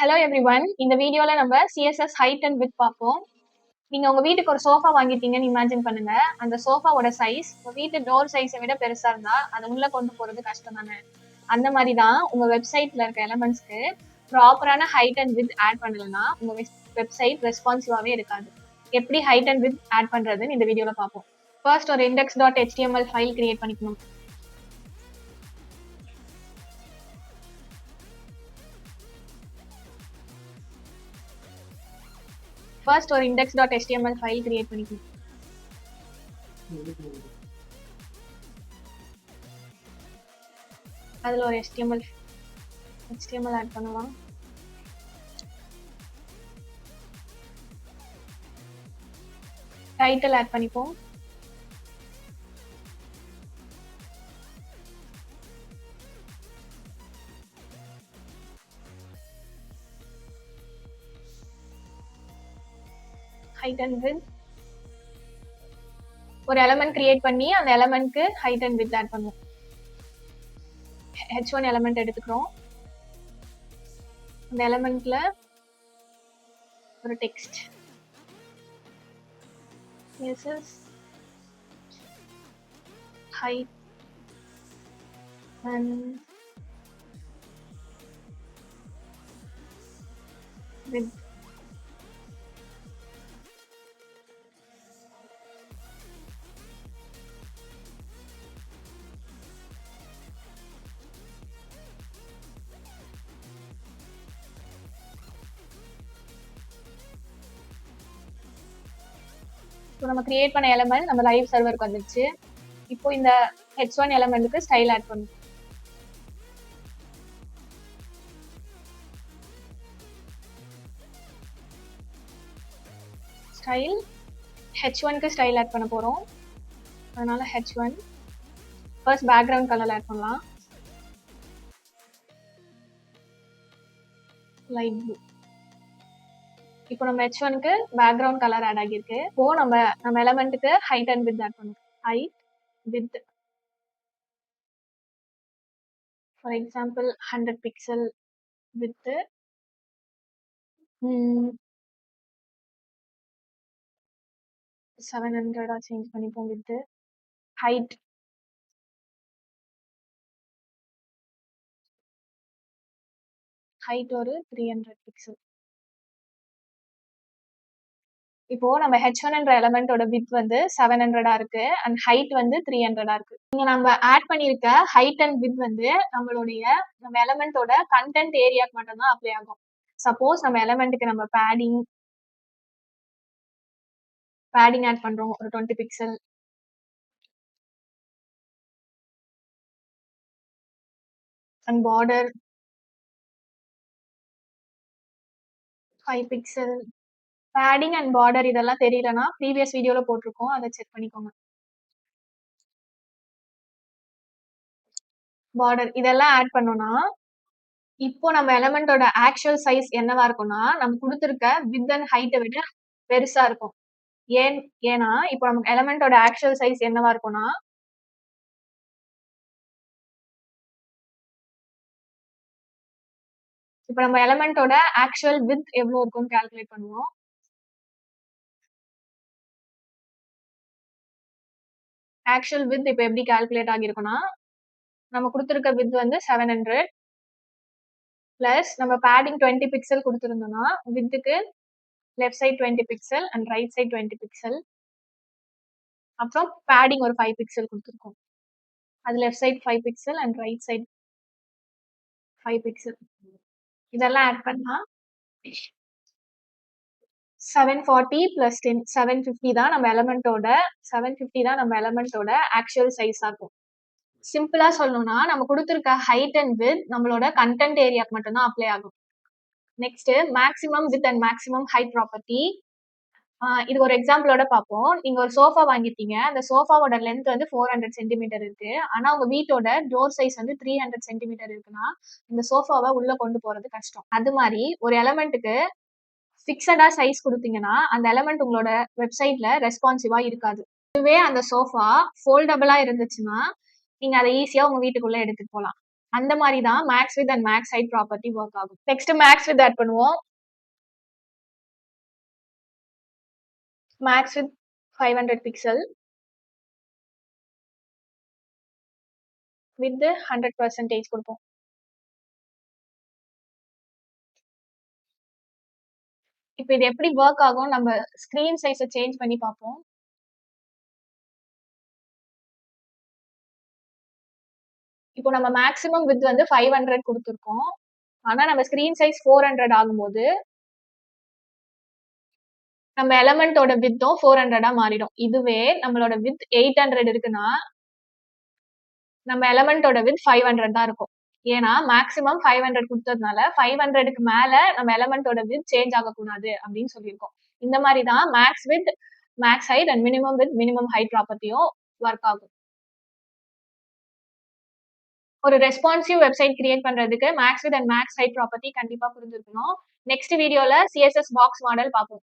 Hello everyone. இந்த வீடியோல நம்ம சிஎஸ்எஸ் ஹைட் அண்ட் வித் பார்ப்போம். நீங்க உங்க வீட்டுக்கு ஒரு சோஃபா வாங்கிட்டீங்கன்னு இமேஜின் பண்ணுங்க. அந்த சோஃபாவோட சைஸ் உங்க வீட்டு டோர் சைஸை விட பெருசா இருந்தா அதை உள்ள கொண்டு போறது கஷ்டம் தானே. அந்த மாதிரி தான் உங்க வெப்சைட்ல இருக்க எலமெண்ட்ஸ்க்கு ப்ராப்பரான ஹைட் அண்ட் வித் ஆட் பண்ணலன்னா உங்க வெப்சைட் ரெஸ்பான்சிவாவே இருக்காது. எப்படி ஹைட் அண்ட் வித் ஆட் பண்றதுன்னு இந்த வீடியோல பார்ப்போம். ஃபர்ஸ்ட் ஒரு index.html ஃபைல் கிரியேட் பண்ணிக்கணும். ஃபர்ஸ்ட் ஒரு index.html ஃபைல் கிரியேட் பண்ணிக்கணும். அதுல ஒரு HTML ஆட் பண்ணலாம். டைட்டில் ஆட் பண்ணிப்போம். ஹைட் அண்ட் வித் ஒரு எலமெண்ட் கிரியேட் பண்ணி அந்த எலமெண்ட்க்கு ஹைட் அண்ட் வித் ஆட் பண்ணுவோம். h1 எலமெண்ட் எடுத்துக்கிறோம். அந்த எலமெண்ட்ல ஒரு text this is height and width. இப்போ நம்ம கிரியேட் பண்ண எலமெண்ட் நம்ம லைவ் சர்வருக்கு வந்துருச்சு. இப்போ இந்த h1 எலமெண்ட்டுக்கு ஸ்டைல் ஆட் பண்ணுவோம். ஸ்டைல் h1க்கு ஸ்டைல் ஆட் பண்ண போறோம். அதனால h1 first background colour add பண்ணலாம். Light blue. இப்போ நம்ம h1க்கு பேக்ரவுண்ட் கலர் ஆட் ஆகியிருக்கு. இப்போ நம்ம எலமெண்ட்டுக்கு ஹைட் அண்ட் வித் ஆட் பண்ணுவோம். Height width for example 100 pixel width 700 change பண்ணிப்போம். வித் ஹைட் ஒரு 300 பிக்சல். இப்போ நம்ம h1 என்ற எலமெண்டோட வித் வந்து 700 இருக்கு அண்ட் ஹைட் வந்து 300 இருக்கு. இங்க நம்ம ஆட் பண்ணிருக்க ஹைட் அண்ட் வித் வந்து நம்ம எலமெண்டோட கண்டென்ட் ஏரியாக்கு மட்டும் தான் அப்ளை ஆகும். சப்போஸ் நம்ம எலமெண்ட்டுக்கு நம்ம பேடிங் ஆட் பண்றோம் ஒரு 20 pixel, and border 5 pixel. Padding and border இதெல்லாம் தெரியலனா ப்ரீவியஸ் வீடியோல போட்டிருக்கோம், அதை செக் பண்ணிக்கோங்க. பார்டர் இதெல்லாம் ஆட் பண்ணோம்னா இப்போ நம்ம எலமெண்டோட ஆக்சுவல் சைஸ் என்னவா இருக்கும்னா நம்ம கொடுத்துருக்க வித் அண்ட் ஹைட்டை விட பெருசா இருக்கும். ஏன்னா இப்போ நம்ம எலமெண்டோட ஆக்சுவல் சைஸ் என்னவா இருக்கும்னா இப்போ நம்ம எலமெண்டோட ஆக்சுவல் வித் எவ்வளவு இருக்கும்னு கால்குலேட் பண்ணுவோம். ஆக்சுவல் வித் இப்போ எப்படி கால்குலேட் ஆகிருக்கும்னா நம்ம கொடுத்துருக்க வித் வந்து 700 பிளஸ் நம்ம பேடிங் 20 பிக்சல் கொடுத்துருந்தோம்னா வித்துக்கு left side 20 pixel and right side 20 pixel, அப்புறம் பேடிங் ஒரு 5 பிக்சல் கொடுத்துருக்கோம். அது left side 5 pixel and right side 5 pixel. இதெல்லாம் ஆட் பண்ணா 740 பிளஸ் 10 750 தான் நம்ம எலமெண்டோட ஆக்சுவல் சைஸா இருக்கும். சிம்பிளா சொல்லணும்னா நம்ம கொடுத்துருக்க ஹைட் அண்ட் வித் நம்மளோட கண்டென்ட் ஏரியாக்கு மட்டும்தான் அப்ளை ஆகும். Next maximum width and maximum height property. இது ஒரு எக்ஸாம்பிளோட பார்ப்போம். நீங்க ஒரு சோஃபா வாங்கிட்டீங்க, அந்த சோஃபாவோட லென்த் வந்து 400 சென்டிமீட்டர் இருக்கு. ஆனா உங்க வீட்டோட டோர் சைஸ் வந்து 300 சென்டிமீட்டர் இருக்குன்னா இந்த சோஃபாவை உள்ள கொண்டு போறது கஷ்டம். அது மாதிரி ஒரு எலமெண்ட்டுக்கு ஃபிக்ஸடா சைஸ் கொடுத்தீங்கன்னா அந்த எலமெண்ட் உங்களோட வெப்சைட்ல ரெஸ்பான்சிவா இருக்காது. இதுவே அந்த சோஃபா ஃபோல்டபிளா இருந்துச்சுன்னா நீங்க அதை ஈஸியா உங்க வீட்டுக்குள்ள எடுத்துட்டு போகலாம். அந்த மாதிரி தான் max width and max height property work ஆகும். நெக்ஸ்ட் மேக்ஸ் வித் ஆட் பண்ணுவோம். மேக்ஸ் வித் 500 பிக்சல் வித் 100% கொடுப்போம். இப்போ இது எப்படி ஒர்க் ஆகும், நம்ம ஸ்கிரீன் சைஸை சேஞ்ச் பண்ணி பார்ப்போம். இப்போ நம்ம மேக்ஸிமம் வித் வந்து 500 கொடுத்துருக்கோம். ஆனா நம்ம ஸ்கிரீன் சைஸ் 400 ஆகும்போது நம்ம எலமெண்டோட வித்தும் 400 மாறிடும். இதுவே நம்மளோட வித் 800 இருக்குன்னா நம்ம எலமெண்டோட வித் 500 தான் இருக்கும். ஏன்னா மேக்ஸிமம் 500 கொடுத்ததுனால 500க்கு மேல நம்ம எலமெண்டோட வித் சேஞ்ச் ஆகக்கூடாது அப்படின்னு சொல்லியிருக்கோம். இந்த மாதிரி தான் max width max height and minimum width minimum height ப்ராப்பர்ட்டியும் ஒர்க் ஆகும். ஒரு ரெஸ்பான்சிவ் வெப்சைட் கிரியேட் பண்றதுக்கு max width and max height property கண்டிப்பா புரிஞ்சிருக்கணும். நெக்ஸ்ட் வீடியோல CSS பாக்ஸ் மாடல் பார்ப்போம்.